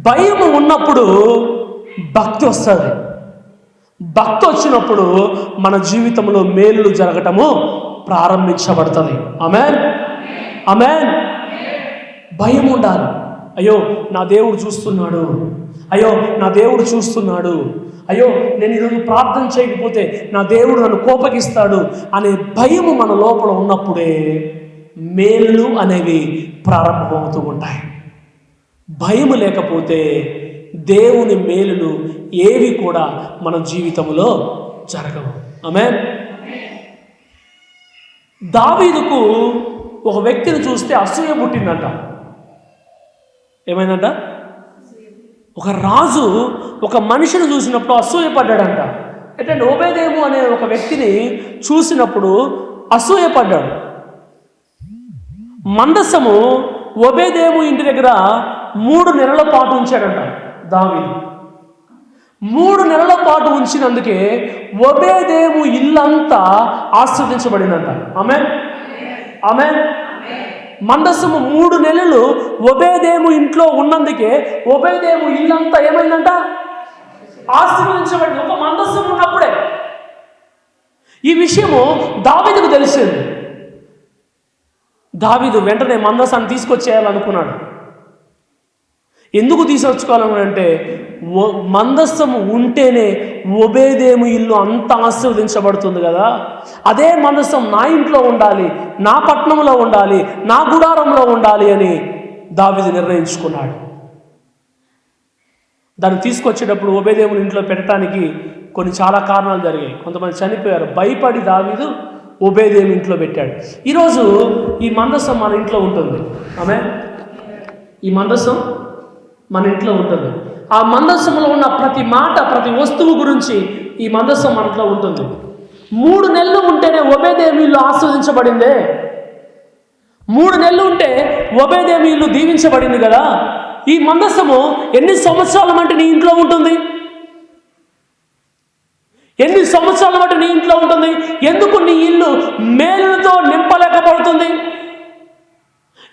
భయం ఉన్నప్పుడు భక్తి వస్తుంది. భక్తి వచ్చినప్పుడు మన జీవితంలో మేలులు జరగటము ప్రారంభించబడుతుంది. ఆమేన్, ఆమేన్. భయం ఉండాలి. అయ్యో నా దేవుడు చూస్తున్నాడు, అయ్యో నా దేవుడు చూస్తున్నాడు, అయ్యో నేను ఈరోజు ప్రార్థన చేయకపోతే నా దేవుడు నన్ను కోపగిస్తాడు అనే భయము మన లోపల ఉన్నప్పుడే మేలులు అనేవి ప్రారంభమవుతూ ఉంటాయి. భయము లేకపోతే దేవుని మేలులు ఏవి కూడా మన జీవితంలో జరగవు. ఆమేన్. దావీదుకు ఒక వ్యక్తిని చూస్తే అసూయ పుట్టిందంట. ఏమైందంట? ఒక రాజు ఒక మనిషిని చూసినప్పుడు అసూయపడ్డాడంట. అంటే ఓబేదేము అనే ఒక వ్యక్తిని చూసినప్పుడు అసూయపడ్డాడు. మందసము ఓబేదేము ఇంటి దగ్గర 3 నెలల పాటు ఉంచాడంట దావీదు. 3 నెలల పాటు ఉంచినందుకే ఓబేదేము ఇల్లంతా ఆస్వాదించబడిందంట. ఆమేన్, ఆమేన్. మందసము 3 నెలలు ఓబేదేము ఇంట్లో ఉన్నందుకే ఓబేదేము ఇల్లంతా ఏమైందంట? ఆశీర్వదించబడింది. ఒక మందసం ఉన్నప్పుడే. ఈ విషయము దావీదుకు తెలిసింది. దావీదు వెంటనే మందసాన్ని తీసుకొచ్చేయాలనుకున్నాడు. ఎందుకు తీసుకొచ్చుకోవాలంటే మందస్సము ఉంటేనే ఓబేదేము ఇల్లు అంత ఆశీర్వదించబడుతుంది కదా. అదే మందస్సం నా ఇంట్లో ఉండాలి, నా పట్టణంలో ఉండాలి, నా గుడారంలో ఉండాలి అని దావీదు నిర్ణయించుకున్నాడు. దాన్ని తీసుకొచ్చేటప్పుడు ఓబేదేముని ఇంట్లో పెట్టడానికి చాలా కారణాలు జరిగాయి. కొంతమంది చనిపోయారు. భయపడి దావీదు ఓబేదేము ఇంట్లో పెట్టాడు. ఈరోజు ఈ మందస్సం మన ఇంట్లో ఉంటుంది. ఆమేన్. ఈ మందస్సం మన ఇంట్లో ఉంటుంది. ఆ మందస్సంలో ఉన్న ప్రతి మాట, ప్రతి వస్తువు గురించి ఈ మందస్సం మన ఇంట్లో ఉంటుంది. 3 నెలలు ఉంటేనే ఓబేదేము ఇల్లు ఆస్వాదించబడిందే. 3 నెలలు ఉంటే ఓబేదేము ఇల్లు దీవించబడింది కదా. ఈ మందస్సము ఎన్ని సంవత్సరాల మట్టి నీ ఇంట్లో ఉంటుంది? ఎన్ని సంవత్సరాల మట్టి నీ ఇంట్లో ఉంటుంది? ఎందుకు నీ ఇల్లు మేలులతో నింపలేకపోతుంది?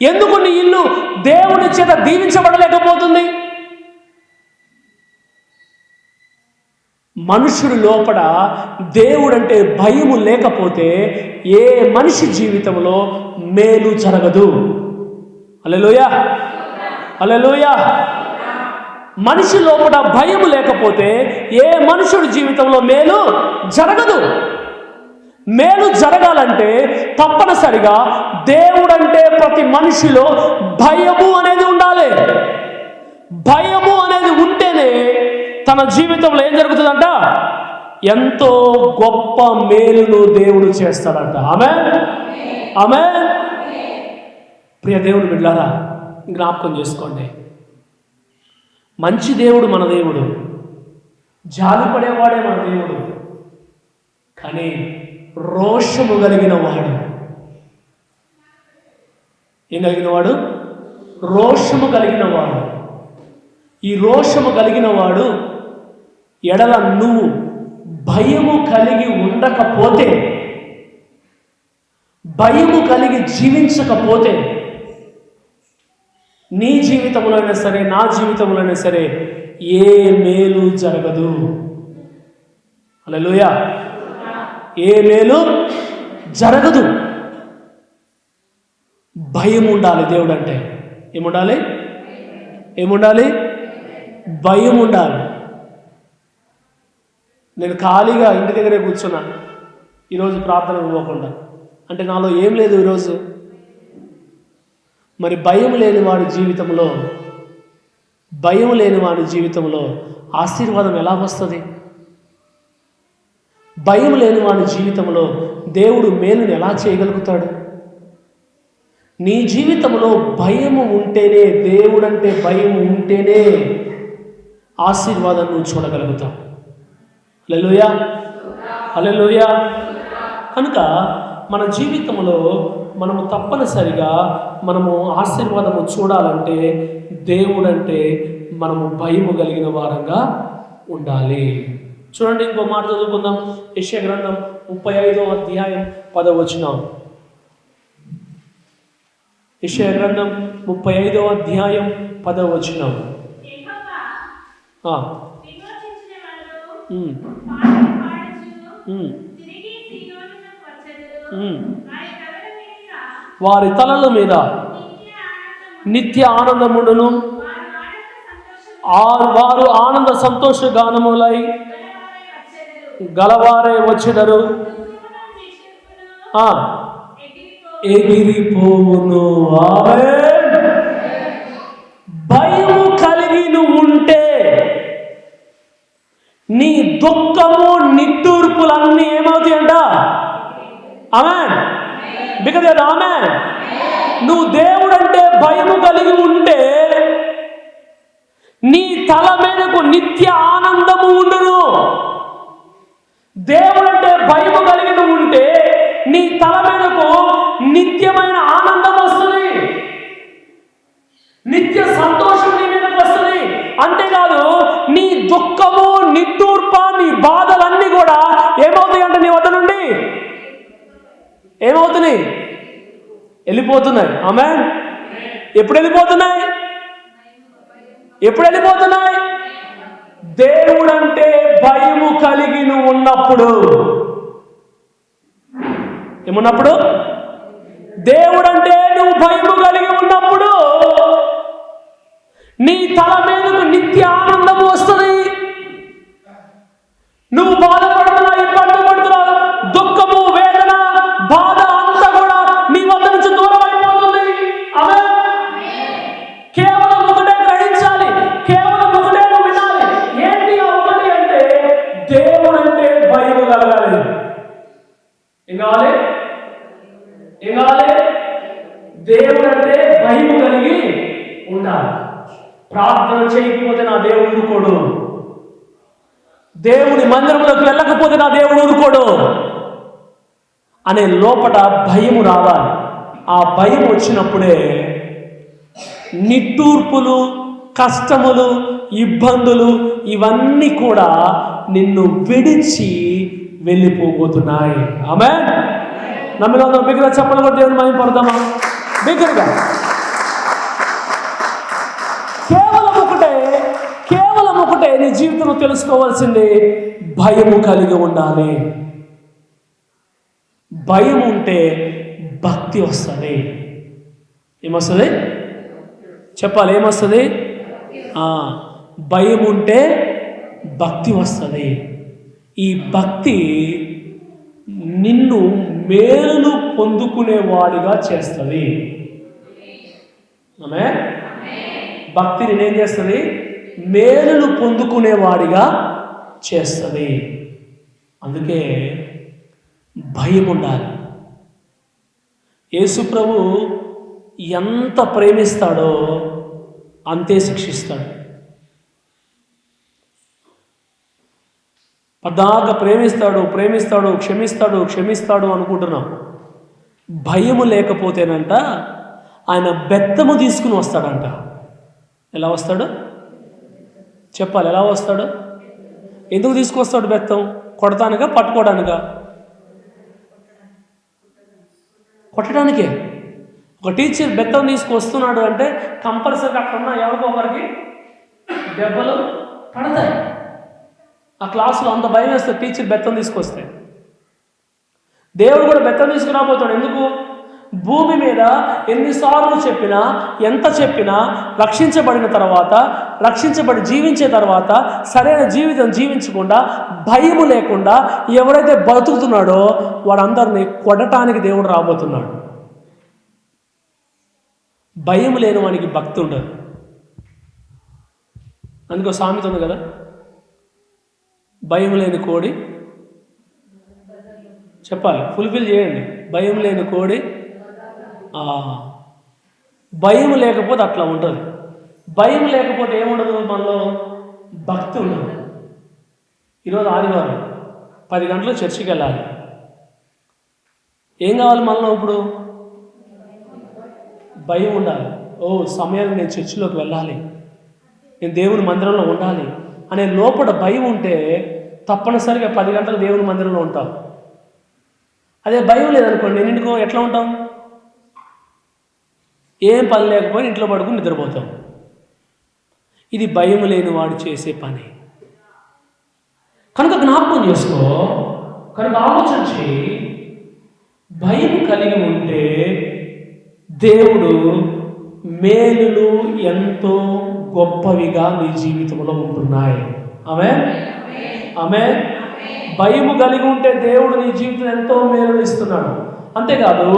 ఎందుకు నీ ఇల్లు దేవుని చేత దీవించబడలేకపోతుంది? మనుషుడి లోపల దేవుడంటే భయము లేకపోతే ఏ మనిషి జీవితంలో మేలు జరగదు. హల్లెలూయా, హల్లెలూయా. మనిషి లోపల భయము లేకపోతే ఏ మనుషుడి జీవితంలో మేలు జరగదు. మేలు జరగాలంటే తప్పనిసరిగా దేవుడంటే ప్రతి మనిషిలో భయము అనేది ఉండాలి. భయము అనేది ఉంటేనే తన జీవితంలో ఏం జరుగుతుందంట? ఎంతో గొప్ప మేలును దేవుడు చేస్తాడంట. ఆమేన్, ఆమేన్. ప్రియ దేవుని బిడ్డలారా, జ్ఞాపకం చేసుకోండి. మంచి దేవుడు మన దేవుడు, జాలిపడేవాడే మన దేవుడు. కానీ రోషము కలిగిన వాడు, ఏం కలిగిన వాడు? రోషము కలిగిన వాడు. ఈ రోషము కలిగిన వాడు ఎడల నువ్వు భయము కలిగి ఉండకపోతే, భయము కలిగి జీవించకపోతే నీ జీవితంలో అయినా సరే, నా జీవితంలో అయినా సరే ఏ మేలు జరగదు. హల్లెలూయా. ఏ మేలు జరగదు. భయం ఉండాలి. దేవుడు అంటే ఏముండాలి? ఏముండాలి? భయం ఉండాలి. నేను ఖాళీగా ఇంటి దగ్గరే కూర్చున్నాను ఈరోజు ప్రార్థనకు పోకుండా. అంటే నాలో ఏం లేదు ఈరోజు. మరి భయం లేని వాడి జీవితంలో, భయం లేని వాడి జీవితంలో ఆశీర్వాదం ఎలా వస్తుంది? భయం లేని వాడి జీవితంలో దేవుడు మేలుని ఎలా చేయగలుగుతాడు? నీ జీవితంలో భయము ఉంటేనే, దేవుడంటే భయం ఉంటేనే ఆశీర్వాదం నువ్వు చూడగలుగుతావు. హల్లెలూయా, హల్లెలూయా. కనుక మన జీవితంలో మనము తప్పనిసరిగా మనము ఆశీర్వాదము చూడాలంటే దేవుడంటే మనము భయము కలిగిన వారంగా ఉండాలి. చూడండి, ఇంకో మాట చదువుకుందాం. యెషయా గ్రంథం 35వ అధ్యాయం 10వ వచనం. యెషయా గ్రంథం 35వ అధ్యాయం 10వ వచనం. ఆ. వారి తలల మీద నిత్య ఆనందముడును, వారు ఆనంద సంతోష గానములై గలవారే వచ్చెదరు. ఎగిరిపోవును. ఆమేన్. భయము కలిగి నువ్వు ఉంటే నీ దుఃఖము నిట్టూర్పులన్నీ ఏమవుతాయంట? ఆమేన్. బికాజ్ ఆమేన్. నువ్వు దేవుడంటే భయము కలిగి ఉంటే నీ తల మీదకు నిత్య ఆనందము ఉండును. దేవుడంటే భయము కలిగి నువ్వు ఉంటే నీ తల మీదకు నిత్యమైన ఆనందం వస్తుంది, నిత్య సంతోషం నీ మీదకు వస్తుంది. అంతేకాదు నీ దుఃఖము నిట్టూర్ప నీ బాధలన్నీ కూడా ఏమవుతాయి అంటే నీ వద్ద నుండి ఏమవుతున్నాయి? వెళ్ళిపోతున్నాయి. ఆమేన్. ఎప్పుడు వెళ్ళిపోతున్నాయి? ఎప్పుడు వెళ్ళిపోతున్నాయి? దేవుడంటే భయము కలిగి నువ్వు ఉన్నప్పుడు. ఏమున్నప్పుడు? దేవుడంటే నువ్వు భయము కలిగి ఉన్నప్పుడు నీ తల మీదకు నిత్య ఆనందము వస్తుంది. నువ్వు బాధపడుతున్నా, ఇబ్బంది పడుతున్నా, దుఃఖము, వేదన, బాధ అంతా కూడా నీ వద్ద నుంచి దూరం అయిపోతుంది. ఆమేన్. కేవలం ఒకటే గ్రహించాలి, కేవలం ఒకటే నువ్వు వినాలి. ఏంటి ఆ ఒకటి అంటే దేవుడంటే భయము కలగాలి. ఏం కావాలి? ఏం కావాలి? దేవుడంటే భయము కలిగి ఉండాలి. ప్రార్థన చేయకపోతే నా దేవుడు ఊరుకోడు. దేవుని మందిరంలోకి వెళ్ళకపోతే నా దేవుడు ఊరుకోడు అనే లోపల భయము రావాలి. ఆ భయం వచ్చినప్పుడే నిట్టూర్పులు, కష్టములు, ఇబ్బందులు ఇవన్నీ కూడా నిన్ను విడిచి వెళ్ళిపోబోతున్నాయి. ఆమేన్. నమ్మిన బిగ్గరగా చెప్పలు కూడా దేవుని మహిమ పడదామా? బిగ్గరగా. కేవలం ఒకటే నీ జీవితంలో తెలుసుకోవాల్సింది, భయము కలిగి ఉండాలి. భయం ఉంటే భక్తి వస్తుంది. ఏమొస్తుంది? చెప్పాలి, ఏమొస్తుంది? భయం ఉంటే భక్తి వస్తుంది. ఈ భక్తి నిన్ను మేలును పొందుకునేవాడిగా చేస్తుంది. ఆమేన్. భక్తి నేనేం చేస్తుంది? మేలును పొందుకునేవాడిగా చేస్తుంది. అందుకే భయం ఉండాలి. యేసు ప్రభు ఎంత ప్రేమిస్తాడో అంతే శిక్షిస్తాడు. పద్దాక ప్రేమిస్తాడు, క్షమిస్తాడు అనుకుంటున్నాం. భయము లేకపోతేనంట ఆయన బెత్తము తీసుకుని వస్తాడంట. ఎలా వస్తాడు? చెప్పాలి, ఎలా వస్తాడు? ఎందుకు తీసుకొస్తాడు బెత్తం? కొడతానుగా, పట్టుకోవడానికా? కొట్టడానికే. ఒక టీచర్ బెత్తం తీసుకొస్తున్నాడు అంటే కంపల్సరీగా అక్కడ ఉన్న ఎవరికో ఒకరికి దెబ్బలు పడతాయి. ఆ క్లాసులో అంత భయం వేస్తుంది టీచర్ బెత్తం తీసుకొస్తే. దేవుడు కూడా బెత్తం తీసుకురాబోతాడు. ఎందుకు? భూమి మీద ఎన్నిసార్లు చెప్పినా, ఎంత చెప్పినా, రక్షించబడి జీవించే తర్వాత సరైన జీవితం జీవించకుండా, భయము లేకుండా ఎవరైతే బతుకుతున్నాడో వాడందరినీ కొట్టడానికి దేవుడు రాబోతున్నాడు. భయం లేని వానికి భక్తి ఉండదు. అందుకో సామెత ఉంది కదా, భయం లేని కోడి, చెప్పాలి, ఫుల్ఫిల్ చేయండి. భయం లేని కోడి, భయం లేకపోతే అట్లా ఉంటుంది. భయం లేకపోతే ఏముండదు మనలో? భక్తి ఉండదు. ఈరోజు ఆదివారం 10 గంటలకు చర్చికి వెళ్ళాలి. ఏం కావాలి మనలో ఇప్పుడు? భయం ఉండాలి. సమయానికి నేను చర్చిలోకి వెళ్ళాలి, నేను దేవుని మందిరంలో ఉండాలి అనే లోపల భయం ఉంటే తప్పనిసరిగా 10 గంటలు దేవుని మందిరంలో ఉంటాం. అదే భయం లేదనుకోండి, ఎన్నింటికో ఎట్లా ఉంటాం? ఏం పని లేకపోయినా ఇంట్లో పడుకుని నిద్రపోతాం. ఇది భయం లేని వాడు చేసే పని. కనుక జ్ఞాపకం చేసుకో, కనుక ఆలోచన చేయి. భయం కలిగి ఉంటే దేవుడు మేలులు ఎంతో గొప్పవిగా నీ జీవితంలో ఉంటున్నాయి. ఆమె భయము కలిగి ఉంటే దేవుడు నీ జీవితం ఎంతో మేలులు ఇస్తున్నాడు. అంతేకాదు,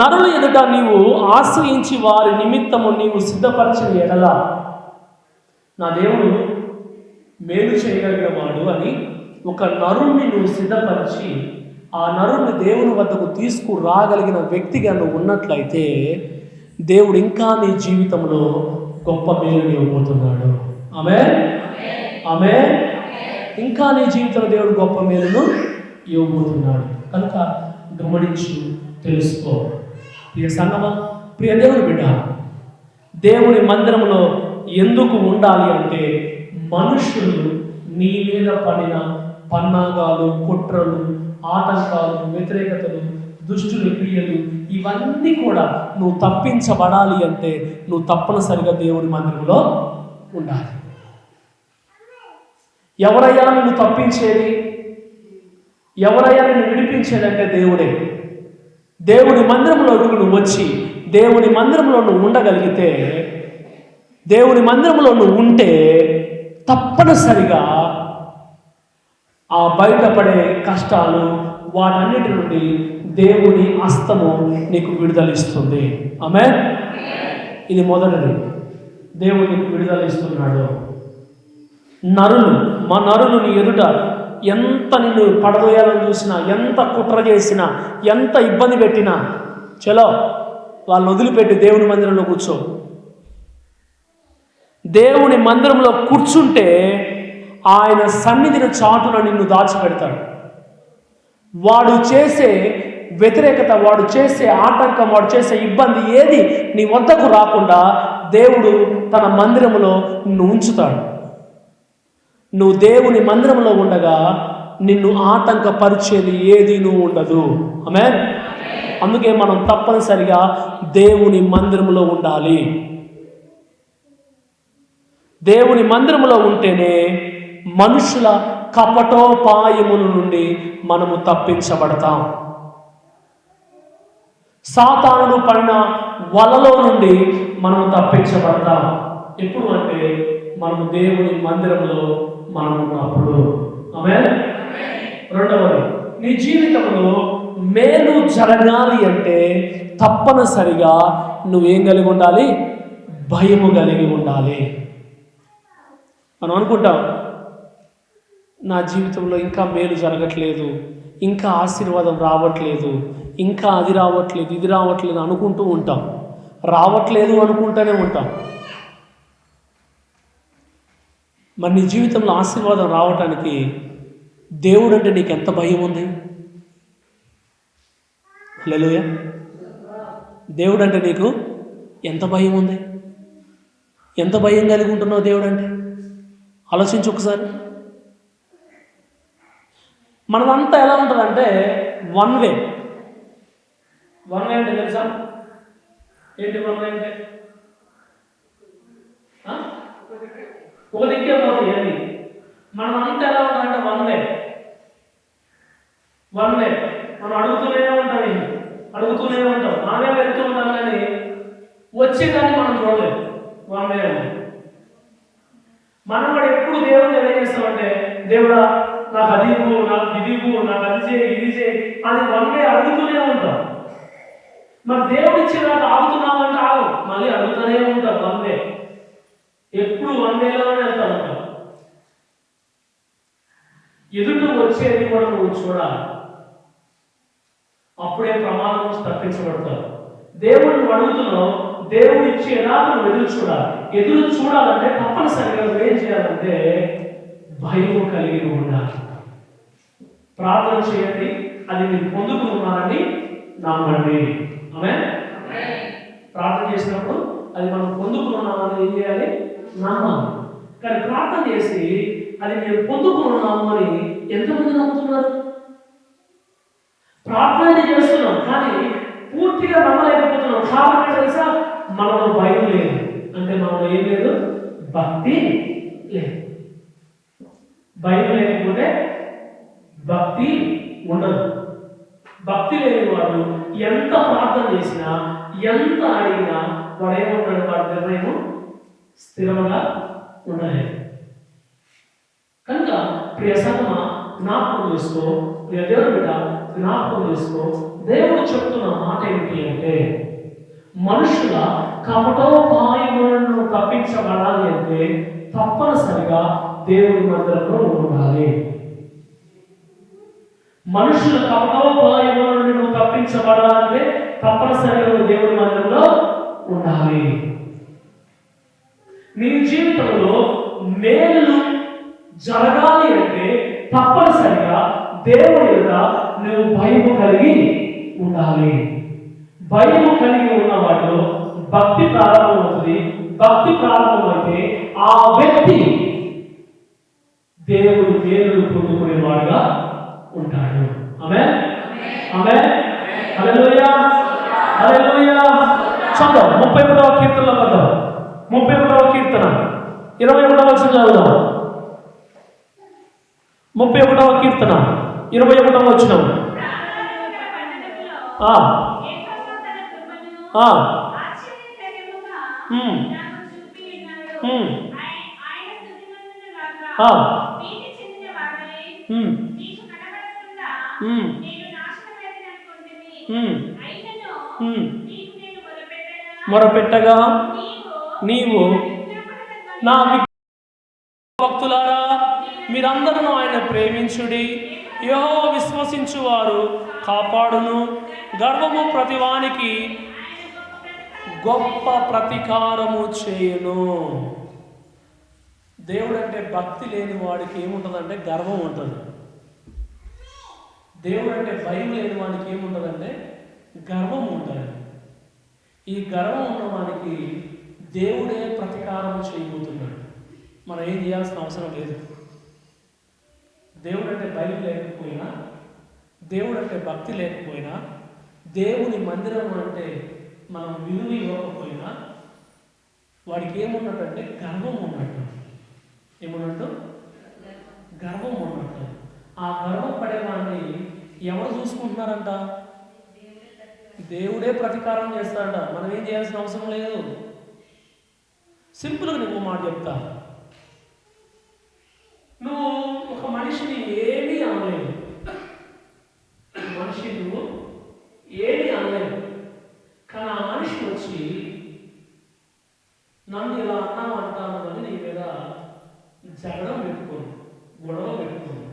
నరులు ఎదుట నీవు ఆశ్రయించి వారి నిమిత్తము నీవు సిద్ధపరిచిన ఎడల నా దేవుడు మేలు చేయగలిగిన వాడు అని ఒక నరుణ్ణి నువ్వు సిద్ధపరిచి ఆ నరుణ్ణి దేవుని వద్దకు తీసుకురాగలిగిన వ్యక్తిగా నువ్వు ఉన్నట్లయితే దేవుడు ఇంకా నీ జీవితంలో గొప్ప మేలు ఇవ్వబోతున్నాడు. ఆమె ఇంకా నీ జీవితంలో దేవుడు గొప్ప మేలును ఇవ్వబోతున్నాడు. కనుక గమనించు, తెలుసుకో. ప్రియ సంగమా, ప్రియ దేవుని బిడ్డ, దేవుని మందిరంలో ఎందుకు ఉండాలి అంటే మనుషులు నీ మీద పడిన పన్నాగాలు, కుట్రలు, ఆటంకాలు, వ్యతిరేకతలు, దుష్టుల క్రియలు ఇవన్నీ కూడా నువ్వు తప్పించబడాలి అంటే నువ్వు తప్పనిసరిగా దేవుని మందిరంలో ఉండాలి. ఎవరయ్యా నిన్ను తప్పించేది, ఎవరయ్యా నిన్ను విడిపించేదంటే దేవుడే. దేవుని మందిరంలోకి నువ్వు వచ్చి దేవుని మందిరంలో నువ్వు ఉండగలిగితే, దేవుని మందిరంలో నువ్వు ఉంటే తప్పనిసరిగా ఆ బయటపడే కష్టాలు వాటన్నిటి నుండి దేవుని హస్తము నీకు విడుదలిస్తుంది. ఆమేన్. ఇది మొదటిది, దేవుడు నీకు విడుదల ఇస్తున్నాడు. నరులు నీ ఎదుట ఎంత నిన్ను పడదోయాలని చూసినా, ఎంత కుట్ర చేసినా, ఎంత ఇబ్బంది పెట్టినా, చలో వాళ్ళని వదిలిపెట్టి దేవుని మందిరంలో కూర్చో. దేవుని మందిరంలో కూర్చుంటే ఆయన సన్నిధిని చాటున నిన్ను దాచిపెడతాడు. వాడు చేసే వ్యతిరేకత, వాడు చేసే ఆటంకం, వాడు చేసే ఇబ్బంది ఏది నీ వద్దకు రాకుండా దేవుడు తన మందిరంలో నిన్ను ఉంచుతాడు. నువ్వు దేవుని మందిరంలో ఉండగా నిన్ను ఆటంకపరిచేది ఏది నువ్వు ఉండదు. ఆమేన్. అందుకే మనం తప్పనిసరిగా దేవుని మందిరంలో ఉండాలి. దేవుని మందిరంలో ఉంటేనే మనుషుల కపటోపాయముల నుండి మనము తప్పించబడతాం. సాతానుడు పడిన వలలో నుండి మనము తప్పించబడతాం. ఎప్పుడు అంటే మనము దేవుని మందిరంలో మనం ఉన్నప్పుడు. ఆమేన్. రెండవది, నీ జీవితంలో మేలు జరగాలి అంటే తప్పనిసరిగా నువ్వేం కలిగి ఉండాలి? భయము కలిగి ఉండాలి. మనం అనుకుంటాం, నా జీవితంలో ఇంకా మేలు జరగట్లేదు, ఇంకా ఆశీర్వాదం రావట్లేదు, ఇంకా అది రావట్లేదు, ఇది రావట్లేదు అనుకుంటూ ఉంటాం. రావట్లేదు అనుకుంటూనే ఉంటాం. మరి నీ జీవితంలో ఆశీర్వాదం రావటానికి దేవుడు అంటే నీకు ఎంత భయం ఉంది? హల్లెలూయా. దేవుడు అంటే నీకు ఎంత భయం ఉంది? ఎంత భయం కలిగి ఉంటున్నావు దేవుడు అంటే? ఆలోచించు ఒకసారి. మనదంతా ఎలా ఉంటుందంటే వన్ వే అంటే తెలుసా? ఏంటి వన్ వే అంటే? ఒక దిక్కే పోతుంది. ఏంటి మనమంతా ఎలా ఉంటుందంటే వన్ వే. మనం అడుగుతూనే ఉంటాం, మనమే వెళ్తూ ఉంటాం, కానీ వచ్చేదాన్ని మనం చూడలేదు. వన్ వే మనం కూడా ఎప్పుడు దేవుడు ఎలా చేస్తామంటే, దేవుడా నాకు అది ఇవ్వు, నాకు ఇది ఇవ్వు, నాకు అది చేయి, ఇది చేయి అని వన్ వే అడుగుతూనే ఉంటాం. మరి దేవుడు ఇచ్చేదాకా ఆగుతున్నామంటే ఆగు, మళ్ళీ అడుగుతూనే ఉంటాం. వన్ వే ఎప్పుడు వన్ వేలోనే వెళ్తా ఉంటాం. ఎదుట వచ్చేది కూడా నువ్వు చూడాలి. అప్పుడే ప్రమాదం నుంచి తప్పించబడతావు. దేవుడిని అడుగుతున్నావు, దేవుడు ఇచ్చేదాకా నువ్వు ఎదురు చూడాలంటే తప్పనిసరిగా నువ్వేం చేయాలంటే భయం కలిగి ఉండాలి. ప్రార్థన చేయండి, అది మీరు పొందుకున్నారని నమ్మండి. ఆమేన్. ప్రార్థన చేసినప్పుడు అది మనం పొందుకున్నామని ఏం చేయాలి? నమ్మాలి. కానీ ప్రార్థన చేసి అది మేము పొందుకున్నాము అని ఎంతమంది నమ్ముతున్నారు? ప్రార్థన చేస్తున్నాం కానీ పూర్తిగా నమ్మలేకపోతున్నాం. కాబట్టి తెలుసా, మనలో భయం లేదు. అంటే మనలో ఏం లేదు? భక్తి లేదు. బైబిల్ లేకపోతే భక్తి ఉండదు. భక్తి లేని వాడు ఎంత ప్రార్థన చేసినా, ఎంత అడిగినా వాడు ఏమంటాడు? వాడి నిర్ణయం స్థిరంగా ఉండలేదు. కనుక ప్రియ సంగమ జ్ఞాపకం చేసుకో, ప్రియ దేవుని బిడ్డ జ్ఞాపకం చేసుకో. దేవుడు చెప్తున్న మాట ఏంటి అంటే, మనుషుల కపటోపాయములను తప్పించబడాలి అంటే తప్పనిసరిగా దేవుని మందిరంలో ఉండాలి. మనుషుల కపటోపాయములను నువ్వు తప్పించబడాలంటే తప్పనిసరిగా దేవుని మందిరంలో ఉండాలి. నీ జీవితంలో మేలు జరగాలి అంటే తప్పనిసరిగా దేవుని యొక్క నువ్వు భయము కలిగి ఉండాలి. భయము కలిగి ఉన్న వాటిలో భక్తి ప్రారంభమవుతుంది. భక్తి ప్రారంభమైతే ఆ వ్యక్తి దేవుడు మేలును పొందుకునేవాడుగా ఉంటాడు. ఆమేన్, ఆమేన్, హల్లెలూయా, హల్లెలూయా. చదువు 31వ కీర్తనలో పడదాం. 31వ కీర్తన 21వ వచనం చదువుదాం. 31వ కీర్తన 21వ వచనం. మొరపెట్టగా నీవు నా భక్తులారా మీరందరూ ఆయన ప్రేమించుడి. యెహోవా విశ్వసించువారు కాపాడును. గర్వము ప్రతివానికి గొప్ప ప్రతీకారము చేయును. దేవుడు అంటే భక్తి లేని వాడికి ఏముంటుందంటే గర్వం ఉంటుంది. దేవుడు అంటే భయం లేని వాడికి ఏముంటుందంటే గర్వం ఉంటుంది. ఈ గర్వం ఉన్నవానికి దేవుడే ప్రతీకారం చేయబోతున్నాడు. మనం ఏం చేయాల్సిన అవసరం లేదు. దేవుడు అంటే భయం లేకపోయినా, దేవుడు అంటే భక్తి లేకపోయినా, దేవుని మందిరం అంటే మనం విలువ ఇవ్వకపోయినా వాడికి ఏమున్నట్టు? గర్వం ఉన్నట్టు. ఏమున్నట్టు? గర్వం ఉన్నట్టు. ఆ గర్వం పడేవాడిని ఎవరు చూసుకుంటున్నారంట? దేవుడే ప్రతీకారం చేస్తాడంట. మనం ఏం చేయాల్సిన అవసరం లేదు. సింపుల్గా నీకు మాట చెప్తా. నువ్వు ఒక మనిషిని ఏమీ అనలేవు. మనిషి నువ్వు ఏమీ అనలేవు. కానీ ఆ మనిషి వచ్చి నన్ను ఇలా అన్నావు అంటాను అని నీ మీద జగడం పెట్టుకోను, గొడవ పెట్టుకోను.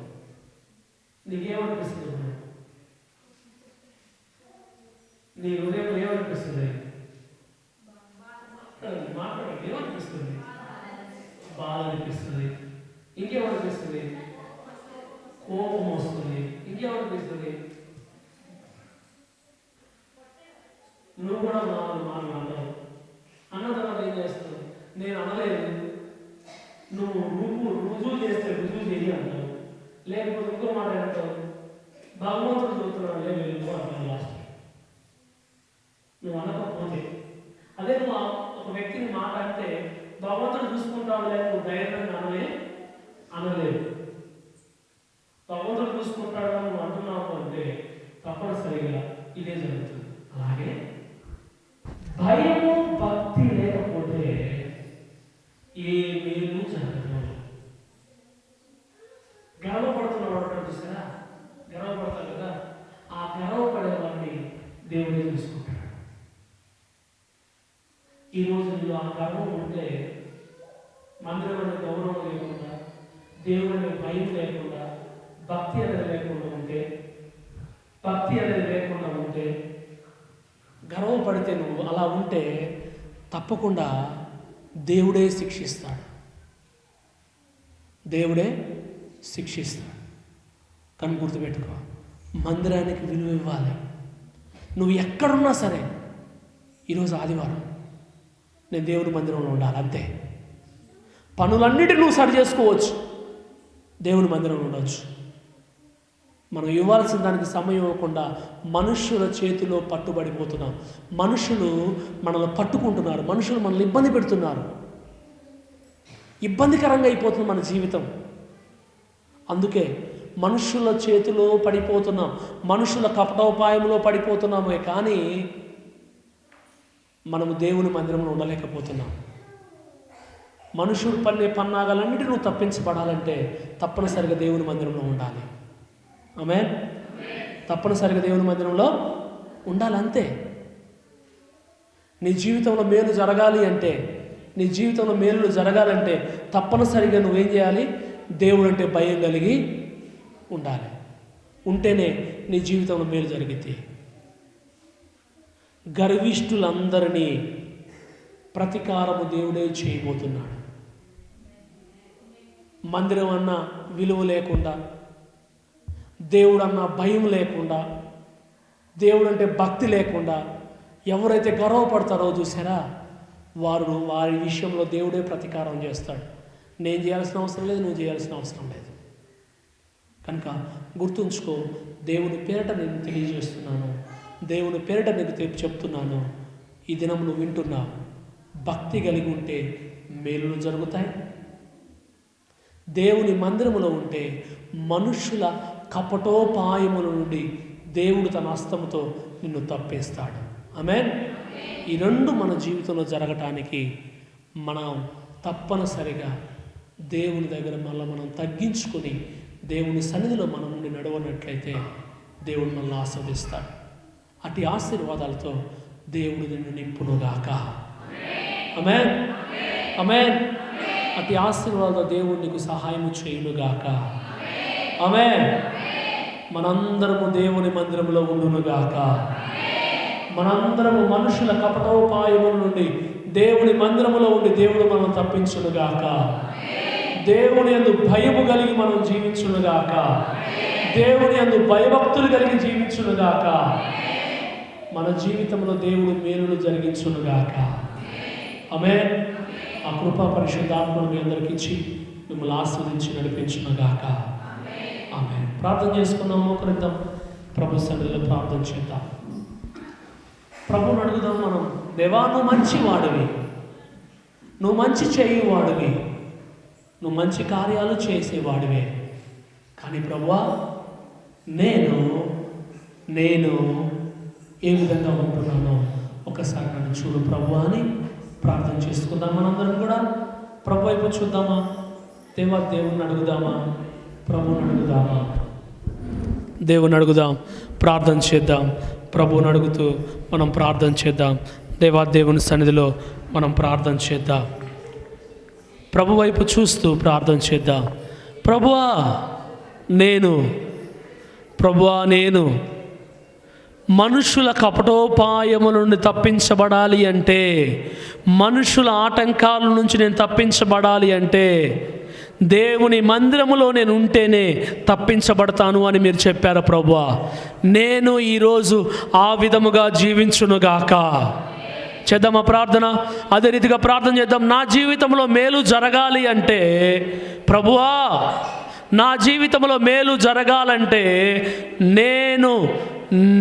నీకేమనిపిస్తుంది? నీ హృదయం ఏమనిపిస్తుంది? మాట్లాడ ఏమనిపిస్తుంది? బాధ అనిపిస్తుంది. ఇంకేమనిపిస్తుంది? కోపం వస్తుంది. ఇంకేమనిపిస్తుంది? నువ్వు కూడా నాలుగు అన్నావు. అన్న తర్వాత ఏం చేస్తావు? నేను అనలేదు, నువ్వు రుజువు చేస్తే రుజువు చేయి అంటావు. లేకపోతే ఇంకో మాట అంటావు, భగవంతుడు చూస్తున్నాడు లేదు అంటావు. లాస్ట్ నువ్వు అనకపోతే, అదే నువ్వు ఒక వ్యక్తిని మాట అంటే భగవంతుడు చూసుకుంటావు లేదు, నువ్వు ధైర్యంగా అనలేదు. భగవంతుడు చూసుకుంటాడు నువ్వు అంటున్నావు అంటే తప్పనిసరిగా ఇదే జరుగుతుంది. అలాగే భయము భక్తి లేకపోతే ఏ మేలు జరగదు. గర్వపడుతున్నవాడు చూసారా? గర్వపడతాడు కదా, ఆ గర్వపడేవాడిని దేవుడే చూసుకుంటాడు. ఈరోజు నువ్వు ఆ గర్వం ఉంటే, మందిరం అనే గౌరవం లేకుండా, దేవుడు అనే భయం లేకుండా, భక్తి అనేది లేకుండా ఉంటే, గర్వపడితే నువ్వు అలా ఉంటే తప్పకుండా దేవుడే శిక్షిస్తాడు. దేవుడే శిక్షిస్తాడు. కానీ గుర్తుపెట్టుకో, మందిరానికి విలువ ఇవ్వాలి. నువ్వు ఎక్కడున్నా సరే, ఈరోజు ఆదివారం నేను దేవుని మందిరంలో ఉండాలి అంతే. పనులన్నిటిని నువ్వు సరి చేసుకోవచ్చు, దేవుని మందిరంలో ఉండవచ్చు. మనం ఇవ్వాల్సిన దానికి సమయం ఇవ్వకుండా మనుషుల చేతిలో పట్టుబడిపోతున్నాం. మనుషులు మనల్ని పట్టుకుంటున్నారు, మనుషులు మనల్ని ఇబ్బంది పెడుతున్నారు. ఇబ్బందికరంగా అయిపోతుంది మన జీవితం. అందుకే మనుషుల చేతిలో పడిపోతున్నాం, మనుషుల కపటోపాయంలో పడిపోతున్నామే కానీ మనము దేవుని మందిరంలో ఉండలేకపోతున్నాం. మనుషుడు పన్నే పన్నాగాలన్నిటి నువ్వు తప్పించబడాలంటే తప్పనిసరిగా దేవుని మందిరంలో ఉండాలి. ఆమేన్. తప్పనిసరిగా దేవుని మందిరంలో ఉండాలి, అంతే. నీ జీవితంలో మేలు జరగాలి అంటే, నీ జీవితంలో మేలు జరగాలంటే తప్పనిసరిగా నువ్వేం చేయాలి? దేవుడు అంటే భయం కలిగి ఉండాలి. ఉంటేనే నీ జీవితంలో మేలు జరిగితే. గర్విష్ఠులందరినీ ప్రతీకారము దేవుడే చేయబోతున్నాడు. మందిరం అన్న విలువ లేకుండా, దేవుడు అన్న భయం లేకుండా, దేవుడు అంటే భక్తి లేకుండా ఎవరైతే గర్వపడతారో చూసారా, వారి విషయంలో దేవుడే ప్రతీకారం చేస్తాడు. నేను చేయాల్సిన అవసరం లేదు, నువ్వు చేయాల్సిన అవసరం లేదు. కనుక గుర్తుంచుకో, దేవుని పేరిట నేను తెలియజేస్తున్నాను, దేవుని పేరిట నీకు చెప్తున్నాను. ఈ దినం నువ్వు వింటున్నా, భక్తి కలిగి ఉంటే మేలులు జరుగుతాయి. దేవుని మందిరములో ఉంటే మనుషుల కపటోపాయముల నుండి దేవుడు తన హస్తముతో నిన్ను తప్పేస్తాడు. ఆమేన్. ఈ రెండు మన జీవితంలో జరగటానికి మనం తప్పనిసరిగా దేవుని దగ్గర మనం తగ్గించుకొని దేవుని సన్నిధిలో మనం నుండి నడవనట్లయితే దేవుడు మనల్ని ఆస్వాదిస్తాడు. అటు ఆశీర్వాదాలతో దేవుడు నిన్ను నింపునుగాక. ఆమేన్. ఆమేన్. అటు ఆశీర్వాదాలతో దేవుడు నీకు సహాయం చేయునుగాక. ఆమేన్. మనందరము దేవుని మందిరంలో ఉండునుగాక. మనందరము మనుషుల కపటోపాయముల నుండి దేవుని మందిరములో ఉండి దేవుడు మనం తప్పించునుగాక. దేవుని యందు భయము కలిగి మనం జీవించునుగాక. దేవుని యందు భయభక్తులు కలిగి జీవించునుగాక. మన జీవితంలో దేవుడు మేలులు జరిగించునుగాక. ఆమేన్. ఆ కృపా పరిశుద్ధాత్మను మీ అందరికి ఇచ్చి మిమ్మల్ని ఆస్వాదించి నడిపించునుగాక. ఆమేన్. ప్రార్థన చేసుకున్నాం. మోకరిద్దాం, ప్రభు సన్నిధిలో ప్రార్థన చేద్దాం. ప్రభువుని అడుగుదాం మనం. దేవా, నువ్వు మంచి వాడివి, నువ్వు మంచి చేయువాడివి, నువ్వు మంచి కార్యాలు చేసేవాడివే. కానీ ప్రభువా, నేను ఏ విధంగా ఉంటున్నానో ఒకసారి నన్ను చూడు ప్రభువా అని ప్రార్థన చేసుకుందాం. మనందరం కూడా ప్రభు వైపు చూద్దామా? దేవుని అడుగుదామా? ప్రభువుని అడుగుదామా? దేవుని అడుగుదాం, ప్రార్థన చేద్దాం. ప్రభువుని అడుగుతూ మనం ప్రార్థన చేద్దాం. దేవుని సన్నిధిలో మనం ప్రార్థన చేద్దాం. ప్రభు వైపు చూస్తూ ప్రార్థన చేద్దాం. ప్రభువా నేను మనుషుల కపటోపాయముల నుండి తప్పించబడాలి అంటే, మనుషుల ఆటంకాల నుంచి నేను తప్పించబడాలి అంటే దేవుని మందిరములో నేను ఉంటేనే తప్పించబడతాను అని మీరు చెప్పారు ప్రభువా. నేను ఈరోజు ఆ విధముగా జీవించునుగాక. చేద్దామా ప్రార్థన? అదే రీతిగా ప్రార్థన చేద్దాం. నా జీవితంలో మేలు జరగాలి అంటే ప్రభువా, నా జీవితంలో మేలు జరగాలంటే నేను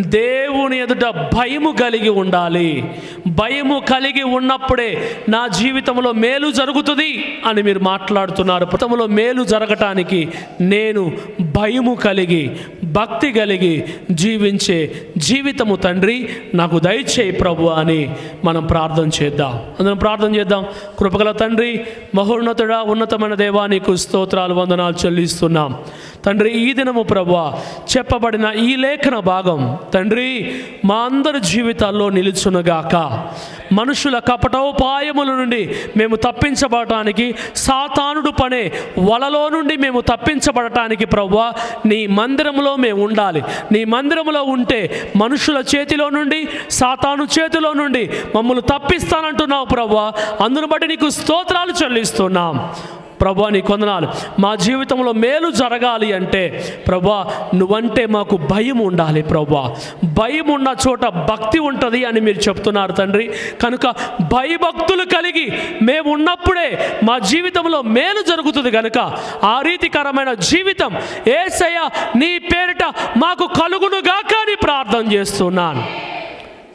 దేవుని ఎదుట భయము కలిగి ఉండాలి. భయము కలిగి ఉన్నప్పుడే నా జీవితంలో మేలు జరుగుతుంది అని మీరు మాట్లాడుతున్నారు. జీవితంలో మేలు జరగటానికి నేను భయము కలిగి భక్తి కలిగి జీవించే జీవితము తండ్రి నాకు దయచేయి ప్రభు అని మనం ప్రార్థన చేద్దాం. అందరం ప్రార్థన చేద్దాం. కృపగల తండ్రి, మహోన్నతుడా, ఉన్నతమైన దేవా, నీకు స్తోత్రాలు వందనాలు చెల్లిస్తున్నాం తండ్రి. ఈ దినము ప్రభువా చెప్పబడిన ఈ లేఖన భాగం తండ్రి మా అందరి జీవితాల్లో నిలుచునుగాక. మనుషుల కపటోపాయముల నుండి మేము తప్పించబడటానికి, సాతానుడు పనే వలలో నుండి మేము తప్పించబడటానికి ప్రభువా నీ మందిరంలో మేము ఉండాలి. నీ మందిరంలో ఉంటే మనుషుల చేతిలో నుండి, సాతాను చేతిలో నుండి మమ్మల్ని తప్పిస్తానంటున్నావు ప్రభువా. అందును బట్టి నీకు స్తోత్రాలు చెల్లిస్తున్నాం. ప్రభా నీ కొందనాలు. మా జీవితంలో మేలు జరగాలి అంటే ప్రభా నువ్వంటే మాకు భయం ఉండాలి ప్రభా. భయం ఉన్న చోట భక్తి ఉంటుంది అని మీరు చెప్తున్నారు తండ్రి. కనుక భయభక్తులు కలిగి మేము ఉన్నప్పుడే మా జీవితంలో మేలు జరుగుతుంది. కనుక ఆ రీతికరమైన జీవితం యేసయ్య నీ పేరిట మాకు కలుగునుగాక అని ప్రార్థన చేస్తున్నాను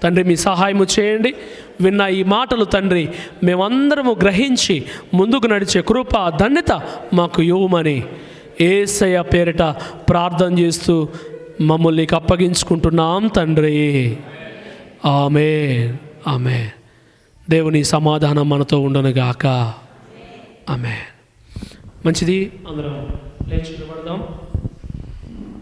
తండ్రి. మీ సహాయము చేయండి. విన్న ఈ మాటలు తండ్రి మేమందరము గ్రహించి ముందుకు నడిచే కృప ధన్యత మాకు ఇవ్వమని యేసయ్య పేరిట ప్రార్థన చేస్తూ మమ్మల్ని అప్పగించుకుంటున్నాం తండ్రి. ఆమేన్, ఆమేన్. దేవుని సమాధానం మనతో ఉండనుగాక. ఆమేన్. మంచిది, అందరం లేచి నిలబడదాం.